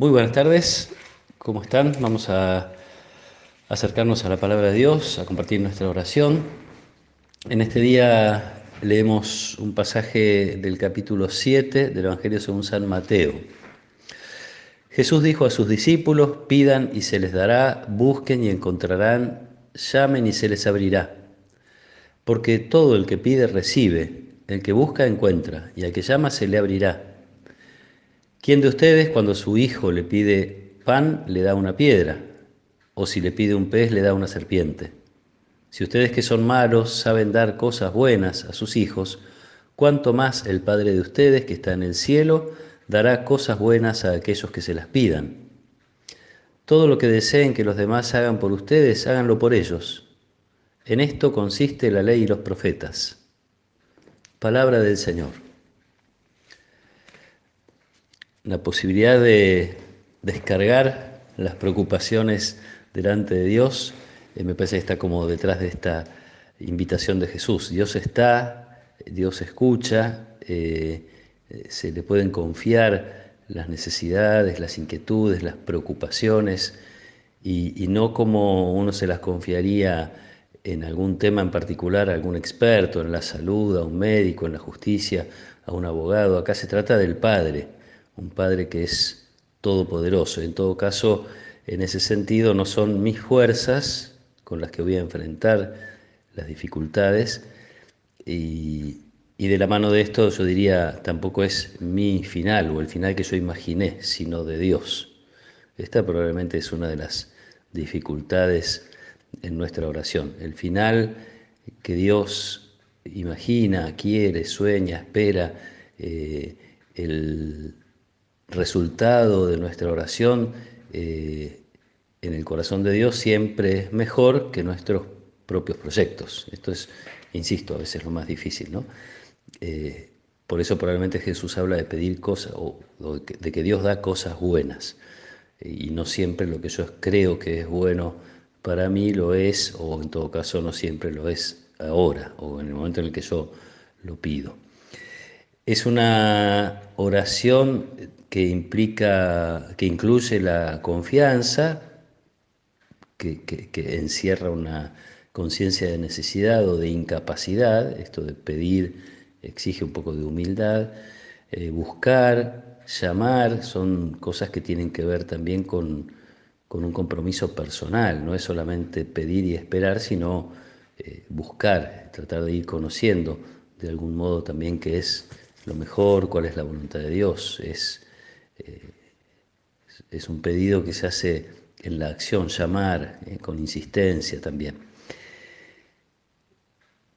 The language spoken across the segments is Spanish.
Muy buenas tardes, ¿cómo están? Vamos a acercarnos a la palabra de Dios, a compartir nuestra oración. En este día leemos un pasaje del capítulo 7 del Evangelio según San Mateo. Jesús dijo a sus discípulos: pidan y se les dará, busquen y encontrarán, llamen y se les abrirá. Porque todo el que pide recibe, el que busca encuentra, y al que llama se le abrirá. ¿Quién de ustedes, cuando su hijo le pide pan, le da una piedra? O si le pide un pez, le da una serpiente. Si ustedes, que son malos, saben dar cosas buenas a sus hijos, cuánto más el Padre de ustedes, que está en el cielo, dará cosas buenas a aquellos que se las pidan. Todo lo que deseen que los demás hagan por ustedes, háganlo por ellos. En esto consiste la ley y los profetas. Palabra del Señor. La posibilidad de descargar las preocupaciones delante de Dios, me parece que está como detrás de esta invitación de Jesús. Dios está, Dios escucha, se le pueden confiar las necesidades, las inquietudes, las preocupaciones, y no como uno se las confiaría en algún tema en particular a algún experto, en la salud, a un médico, en la justicia, a un abogado. Acá se trata del Padre, un Padre que es todopoderoso. En todo caso, en ese sentido, no son mis fuerzas con las que voy a enfrentar las dificultades, y de la mano de esto yo diría, tampoco es mi final o el final que yo imaginé, sino de Dios. Esta probablemente es una de las dificultades en nuestra oración. El final que Dios imagina, quiere, sueña, espera, el resultado de nuestra oración en el corazón de Dios siempre es mejor que nuestros propios proyectos. Esto es, insisto, a veces lo más difícil, ¿no? Por eso probablemente Jesús habla de pedir cosas, o de que Dios da cosas buenas, y no siempre lo que yo creo que es bueno para mí lo es, o en todo caso no siempre lo es ahora, o en el momento en el que yo lo pido. Es una oración que incluye la confianza, que encierra una conciencia de necesidad o de incapacidad. Esto de pedir exige un poco de humildad. Buscar, llamar, son cosas que tienen que ver también con un compromiso personal. No es solamente pedir y esperar, sino buscar, tratar de ir conociendo de algún modo también qué es lo mejor, cuál es la voluntad de Dios. Es un pedido que se hace en la acción, llamar, con insistencia también.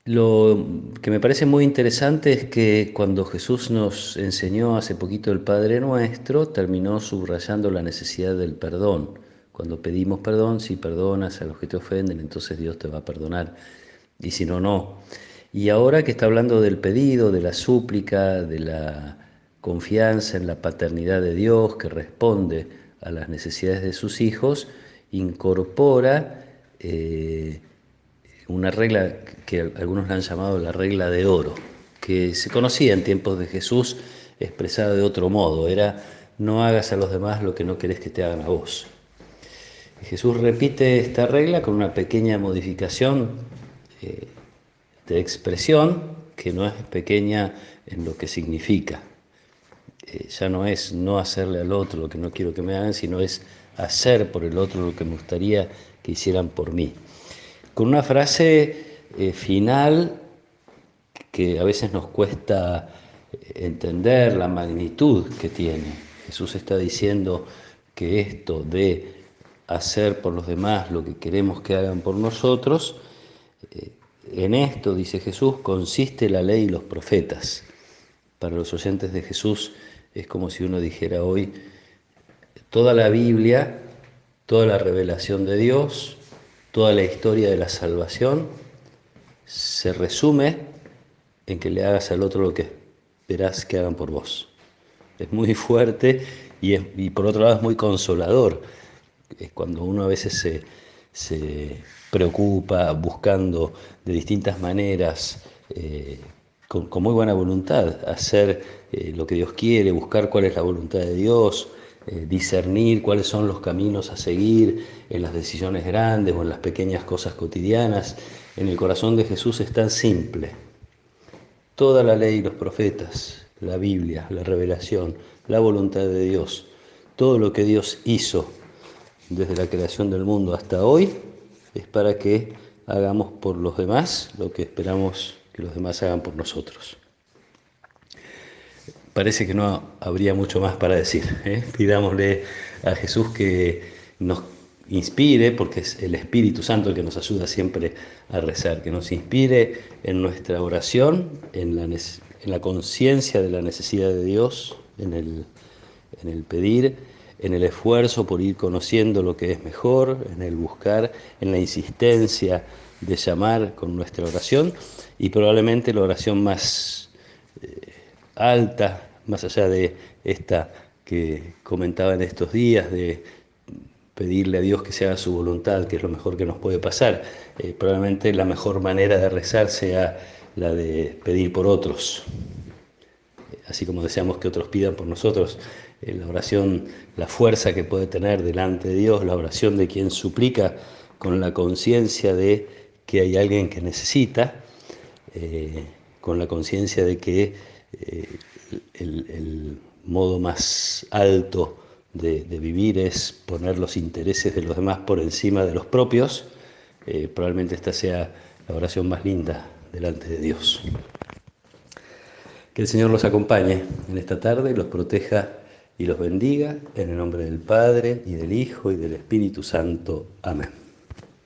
Lo que me parece muy interesante es que cuando Jesús nos enseñó hace poquito el Padre Nuestro, terminó subrayando la necesidad del perdón. Cuando pedimos perdón, si perdonas a los que te ofenden, entonces Dios te va a perdonar, y si no, no. Y ahora que está hablando del pedido, de la súplica, de la confianza en la paternidad de Dios, que responde a las necesidades de sus hijos, incorpora una regla que algunos la han llamado la regla de oro, que se conocía en tiempos de Jesús, expresada de otro modo. Era: no hagas a los demás lo que no querés que te hagan a vos. Jesús repite esta regla con una pequeña modificación de expresión, que no es pequeña en lo que significa. Ya no es no hacerle al otro lo que no quiero que me hagan, sino es hacer por el otro lo que me gustaría que hicieran por mí. Con una frase final que a veces nos cuesta entender la magnitud que tiene. Jesús está diciendo que esto de hacer por los demás lo que queremos que hagan por nosotros, en esto, dice Jesús, consiste la ley y los profetas. Para los oyentes de Jesús es como si uno dijera hoy: toda la Biblia, toda la revelación de Dios, toda la historia de la salvación se resume en que le hagas al otro lo que esperás que hagan por vos. Es muy fuerte y por otro lado es muy consolador. Es cuando uno a veces se preocupa buscando de distintas maneras, con muy buena voluntad, hacer lo que Dios quiere, buscar cuál es la voluntad de Dios, discernir cuáles son los caminos a seguir en las decisiones grandes o en las pequeñas cosas cotidianas. En el corazón de Jesús es tan simple. Toda la ley y los profetas, la Biblia, la revelación, la voluntad de Dios, todo lo que Dios hizo desde la creación del mundo hasta hoy, es para que hagamos por los demás lo que esperamos que los demás hagan por nosotros. Parece que no habría mucho más para decir, ¿eh? Pidámosle a Jesús que nos inspire, porque es el Espíritu Santo el que nos ayuda siempre a rezar, que nos inspire en nuestra oración, en la conciencia de la necesidad de Dios, en el pedir, en el esfuerzo por ir conociendo lo que es mejor, en el buscar, en la insistencia de llamar con nuestra oración, y probablemente la oración más alta, más allá de esta que comentaba en estos días, de pedirle a Dios que se haga su voluntad, que es lo mejor que nos puede pasar. Probablemente la mejor manera de rezar sea la de pedir por otros. Así como deseamos que otros pidan por nosotros, la oración, la fuerza que puede tener delante de Dios, la oración de quien suplica con la conciencia de que hay alguien que necesita, con la conciencia de que el modo más alto de vivir es poner los intereses de los demás por encima de los propios. Probablemente esta sea la oración más linda delante de Dios. Que el Señor los acompañe en esta tarde, los proteja y los bendiga, en el nombre del Padre, y del Hijo, y del Espíritu Santo. Amén.